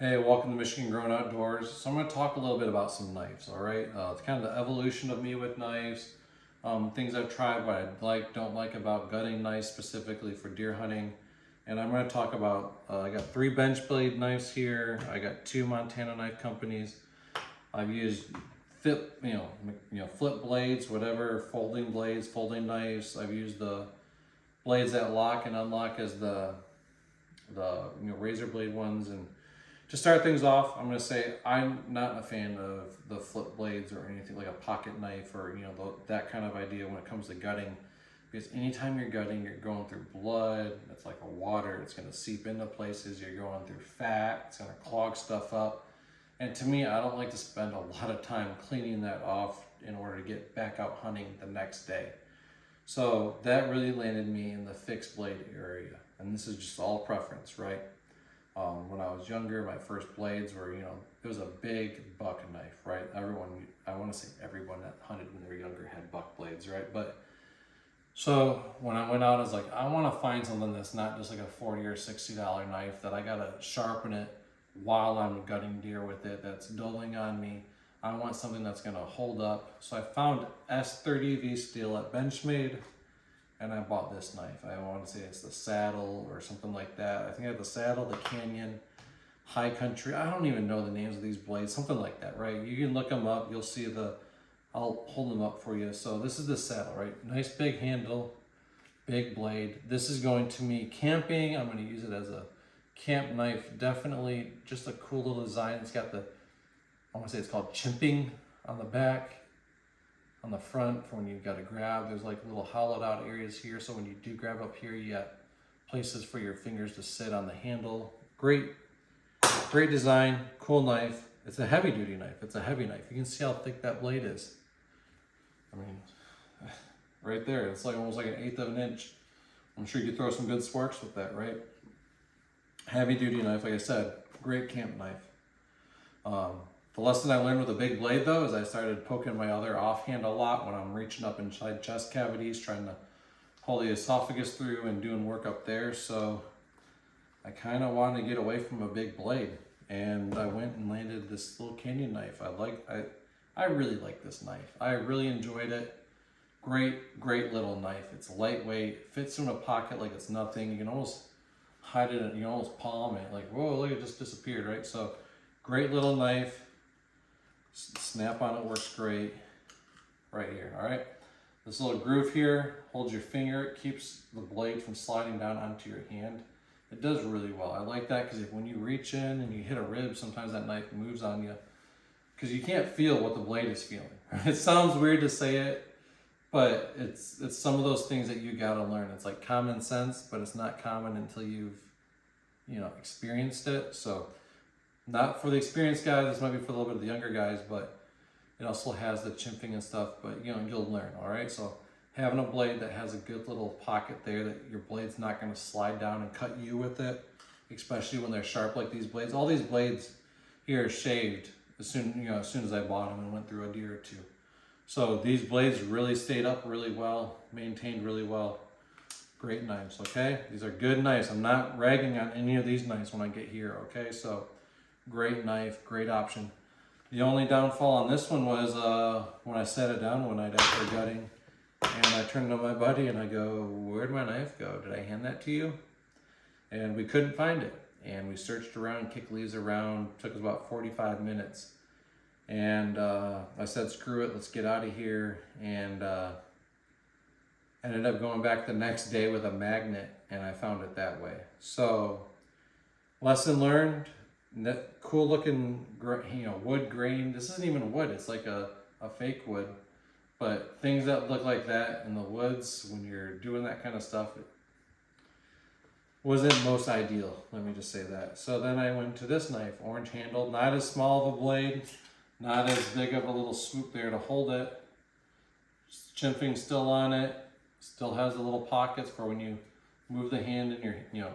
Hey, welcome to Michigan Grown Outdoors. So I'm going to talk a little bit about some knives, all right? It's kind of the evolution of me with knives, things I've tried, what I like, don't like about gutting knives specifically for deer hunting. And I'm going to talk about, I got 3 Benchmade knives here. I got 2 Montana knife companies. I've used flip blades, whatever, folding blades, folding knives. I've used the blades that lock and unlock as the razor blade ones. And to start things off, I'm going to say I'm not a fan of the flip blades or anything like a pocket knife or that kind of idea when it comes to gutting, because anytime you're gutting, you're going through blood. It's like a water. It's going to seep into places. You're going through fat. It's going to clog stuff up. And to me, I don't like to spend a lot of time cleaning that off in order to get back out hunting the next day. So that really landed me in the fixed blade area. And this is just all preference, right? When I was younger, my first blades were, it was a big buck knife, right? I want to say everyone that hunted when they were younger had buck blades, right? But so when I went out, I was like, I want to find something that's not just like a $40 or $60 knife that I got to sharpen it while I'm gutting deer with it, that's dulling on me. I want something that's going to hold up. So I found S30V steel at Benchmade, and I bought this knife. I want to say it's the Saddle or something like that. I think I have the Saddle, the Canyon, High Country. I don't even know the names of these blades, something like that, right? You can look them up. You'll see I'll hold them up for you. So this is the Saddle, right? Nice big handle, big blade. This is going to me camping. I'm going to use it as a camp knife. Definitely just a cool little design. It's got I want to say it's called chimping on the back. On the front for when you've got to grab, there's like little hollowed out areas here, so when you do grab up here, you got places for your fingers to sit on the handle. Great design, cool knife. It's a heavy duty knife. It's a heavy knife. You can see how thick that blade is. I mean, right there, it's like almost like 1/8 of an inch. I'm sure you could throw some good sparks with that, right? Heavy duty knife, like I said, great camp knife. The lesson I learned with a big blade, though, is I started poking my other offhand a lot when I'm reaching up inside chest cavities, trying to pull the esophagus through and doing work up there. So I kind of wanted to get away from a big blade, and I went and landed this little Canyon knife. I really like this knife. I really enjoyed it. Great little knife. It's lightweight, fits in a pocket like it's nothing. You can almost hide it, you can almost palm it. Like, whoa, look, it just disappeared, right? So great little knife. Snap on it works great right here. All right, this little groove here holds your finger. It keeps the blade from sliding down onto your hand. It does really well. I like that because when you reach in and you hit a rib, sometimes that knife moves on you because you can't feel what the blade is feeling. It sounds weird to say it, but it's some of those things that you got to learn. It's like common sense, but it's not common until you've experienced it. So not for the experienced guys, this might be for a little bit of the younger guys, but it also has the chimping and stuff, but you'll learn, all right? So having a blade that has a good little pocket there that your blade's not gonna slide down and cut you with it, especially when they're sharp like these blades. All these blades here are shaved as soon as I bought them and went through a deer or two. So these blades really stayed up really well, maintained really well. Great knives, okay? These are good knives. I'm not ragging on any of these knives when I get here, okay? So great knife, great option. The only downfall on this one was when I set it down one night after gutting, and I turned to my buddy and I go, "Where'd my knife go? Did I hand that to you?" And we couldn't find it. And we searched around, kicked leaves around, took us about 45 minutes. And I said, screw it, let's get out of here. And ended up going back the next day with a magnet, and I found it that way. So lesson learned. Cool looking wood grain. This isn't even wood, it's like a fake wood, but things that look like that in the woods when you're doing that kind of stuff, it wasn't most ideal, let me just say that. So then I went to this knife, orange handled, not as small of a blade, not as big of a little swoop there to hold it, chimping still on it, still has the little pockets for when you move the hand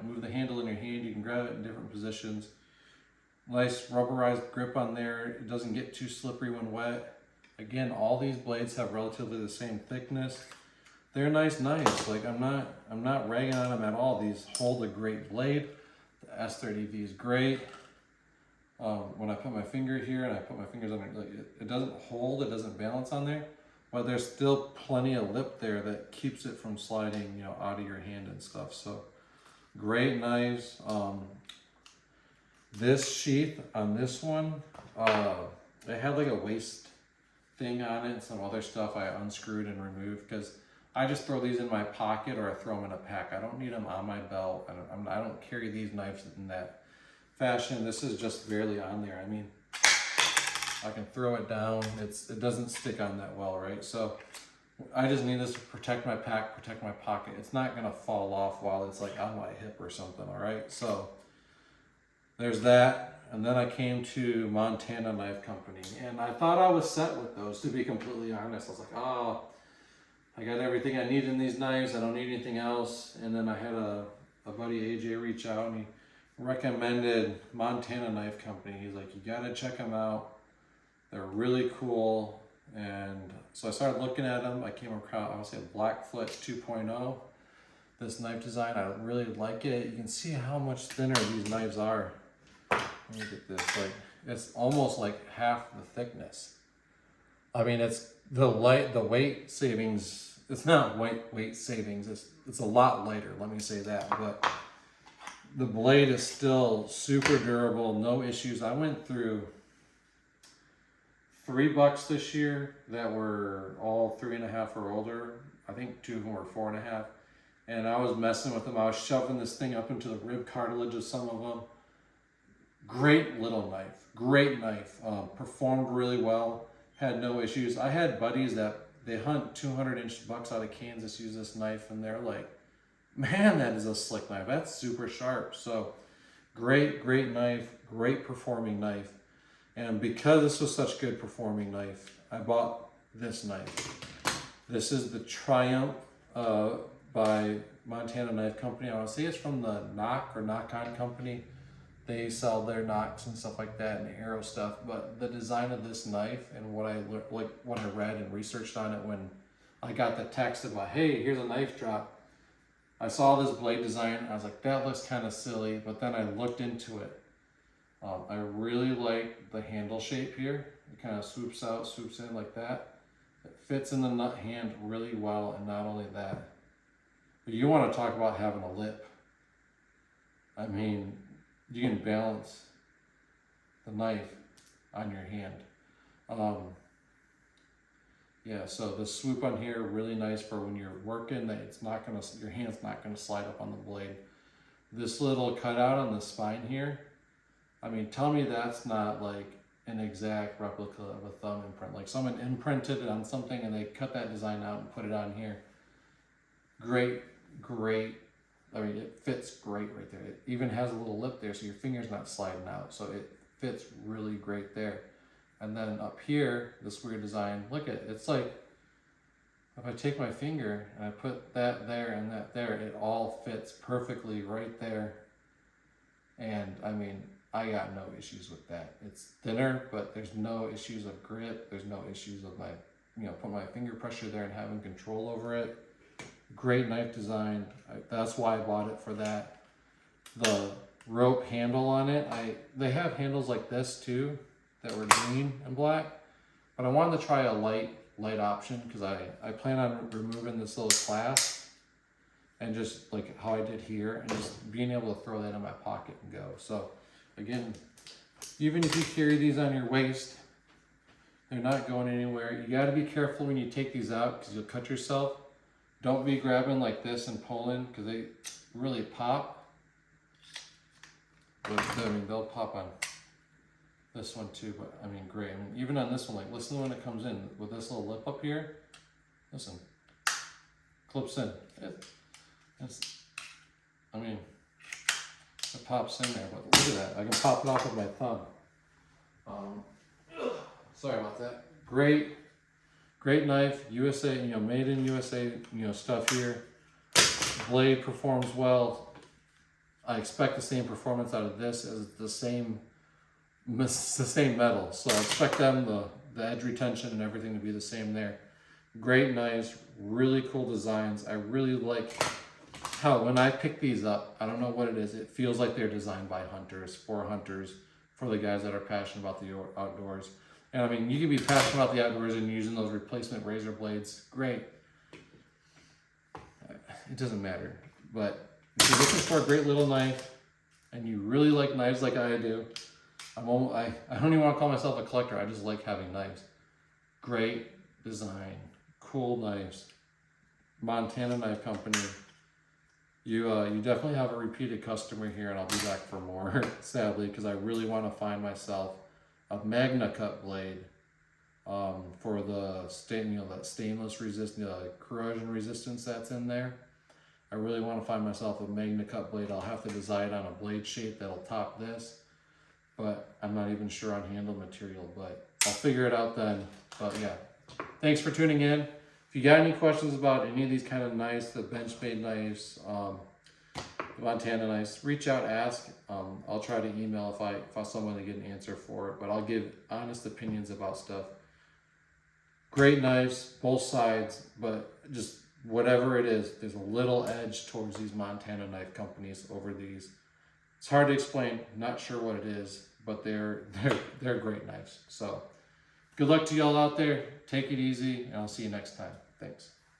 move the handle in your hand, you can grab it in different positions. Nice rubberized grip on there. It doesn't get too slippery when wet. Again, all these blades have relatively the same thickness. They're nice knives. Like I'm not ragging on them at all. These hold a great blade. The S30V is great. When I put my finger here and I put my fingers on it, like it doesn't hold, it doesn't balance on there, but there's still plenty of lip there that keeps it from sliding, you know, out of your hand and stuff. So great knives. This sheath on this one, it had like a waist thing on it and some other stuff I unscrewed and removed because I just throw these in my pocket or I throw them in a pack. I don't need them on my belt. I don't carry these knives in that fashion. This is just barely on there. I mean, I can throw it down. It doesn't stick on that well, right? So I just need this to protect my pack, protect my pocket. It's not gonna fall off while it's like on my hip or something, all right? So there's that. And then I came to Montana Knife Company, and I thought I was set with those, to be completely honest. I was like, oh, I got everything I need in these knives. I don't need anything else. And then I had a buddy, AJ, reach out, and he recommended Montana Knife Company. He's like, you gotta check them out. They're really cool. And so I started looking at them. I came across, I would say, Blackfoot 2.0. This knife design, I really like it. You can see how much thinner these knives are. Let me get this, like, it's almost like half the thickness. I mean, it's the weight savings, it's not weight savings, it's a lot lighter, let me say that, but the blade is still super durable, no issues. I went through 3 bucks this year that were all 3.5 or older. I think 2 of them were 4.5. And I was messing with them. I was shoving this thing up into the rib cartilage of some of them. Great little knife, great knife. Performed really well, had no issues. I had buddies that they hunt 200-inch bucks out of Kansas use this knife, and they're like, man, that is a slick knife. That's super sharp. So great knife, great performing knife. And because this was such good performing knife, I bought this knife. This is the Triumph by Montana Knife Company. I want to say it's from the Knock or Knock On Company. They sell their knocks and stuff like that and arrow stuff. But the design of this knife and what I read and researched on it when I got the text about, hey, here's a knife drop. I saw this blade design. I was like, that looks kind of silly. But then I looked into it. I really like the handle shape here. It kind of swoops out, swoops in like that. It fits in the nut hand really well. And not only that, but you want to talk about having a lip. I mean, you can balance the knife on your hand. Yeah, so the swoop on here, really nice for when you're working, that it's not gonna, your hand's not gonna slide up on the blade. This little cutout on the spine here, I mean, tell me that's not like an exact replica of a thumb imprint. Like someone imprinted it on something and they cut that design out and put it on here. Great. I mean, it fits great right there. It even has a little lip there, so your finger's not sliding out. So it fits really great there. And then up here, this weird design, look at it. It's like, if I take my finger and I put that there and that there, it all fits perfectly right there. And I mean, I got no issues with that. It's thinner, but there's no issues of grip. There's no issues of my, put my finger pressure there and having control over it. Great knife design. That's why I bought it for that. The rope handle on it, they have handles like this too that were green and black, but I wanted to try a light option because I plan on removing this little clasp and just like how I did here and just being able to throw that in my pocket and go. So again, even if you carry these on your waist, they're not going anywhere. You got to be careful when you take these out because you'll cut yourself. Don't be grabbing like this and pulling because they really pop. But I mean, they'll pop on this one too, but I mean, great. I mean, even on this one, like listen to when it comes in with this little lip up here. Listen, clips in. I mean, it pops in there, but look at that. I can pop it off with my thumb. Sorry about that. Great knife, USA, made in USA, stuff here. Blade performs well. I expect the same performance out of this as the same metal. So I expect them, the edge retention and everything to be the same there. Great knives, really cool designs. I really like how when I pick these up, I don't know what it is, it feels like they're designed by hunters, for hunters, for the guys that are passionate about the outdoors. And I mean, you can be passionate about the outdoors and using those replacement razor blades. Great. It doesn't matter. But if you're looking for a great little knife and you really like knives like I do, I don't even want to call myself a collector. I just like having knives. Great design, cool knives. Montana Knife Company. You definitely have a repeated customer here, and I'll be back for more, sadly, because I really want to find myself a Magna Cut blade for the that stainless resistant, corrosion resistance that's in there. I really want to find myself a Magna Cut blade. I'll have to decide on a blade shape that'll top this, but I'm not even sure on handle material, but I'll figure it out then. But yeah, thanks for tuning in. If you got any questions about any of these kind of knives, the Benchmade knives, the Montana knives, reach out, ask. I'll try to email if I someone to get an answer for it, but I'll give honest opinions about stuff. Great knives, both sides, but just whatever it is, there's a little edge towards these Montana Knife Companies over these. It's hard to explain, not sure what it is, but they're great knives. So good luck to y'all out there. Take it easy, and I'll see you next time. Thanks.